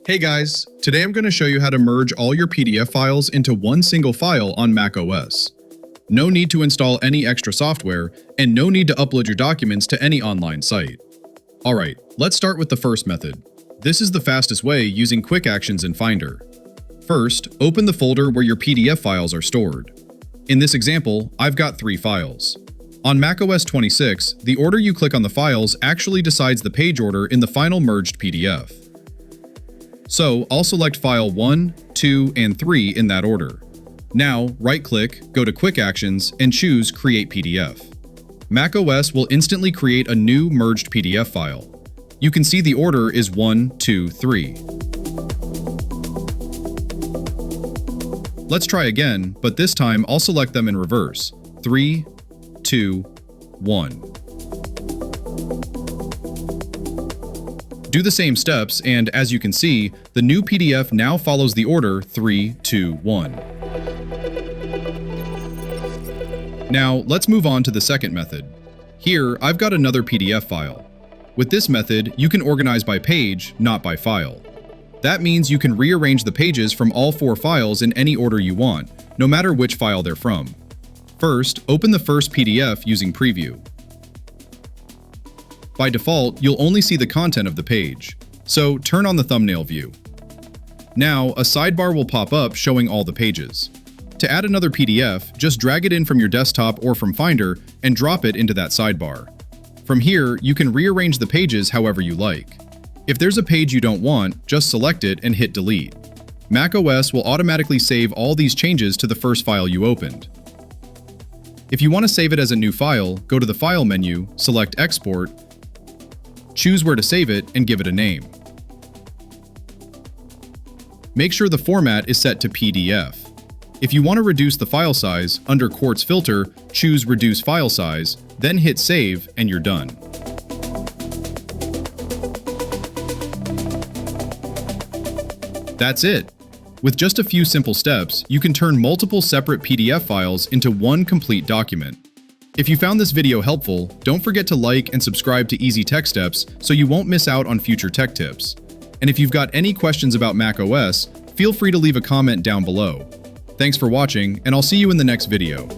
Hey guys, today I'm going to show you how to merge all your PDF files into one single file on macOS. No need to install any extra software, and no need to upload your documents to any online site. Alright, let's start with the first method. This is the fastest way using Quick Actions in Finder. First, open the folder where your PDF files are stored. In this example, I've got 3 files. On macOS 26, the order you click on the files actually decides the page order in the final merged PDF. So, I'll select file 1, 2, and 3 in that order. Now, right-click, go to Quick Actions, and choose Create PDF. macOS will instantly create a new merged PDF file. You can see the order is 1, 2, 3. Let's try again, but this time I'll select them in reverse. 3, 2, 1. Do the same steps, and as you can see, the new PDF now follows the order 3, 2, 1. Now, let's move on to the second method. Here, I've got another PDF file. With this method, you can organize by page, not by file. That means you can rearrange the pages from all 4 files in any order you want, no matter which file they're from. First, open the first PDF using Preview. By default, you'll only see the content of the page, so turn on the thumbnail view. Now, a sidebar will pop up showing all the pages. To add another PDF, just drag it in from your desktop or from Finder and drop it into that sidebar. From here, you can rearrange the pages however you like. If there's a page you don't want, just select it and hit delete. macOS will automatically save all these changes to the first file you opened. If you want to save it as a new file, go to the File menu, select Export, choose where to save it, and give it a name. Make sure the format is set to PDF. If you want to reduce the file size, under Quartz Filter, choose Reduce File Size, then hit Save, and you're done. That's it! With just a few simple steps, you can turn multiple separate PDF files into one complete document. If you found this video helpful, don't forget to like and subscribe to Easy Tech Steps so you won't miss out on future tech tips. And if you've got any questions about macOS, feel free to leave a comment down below. Thanks for watching, and I'll see you in the next video.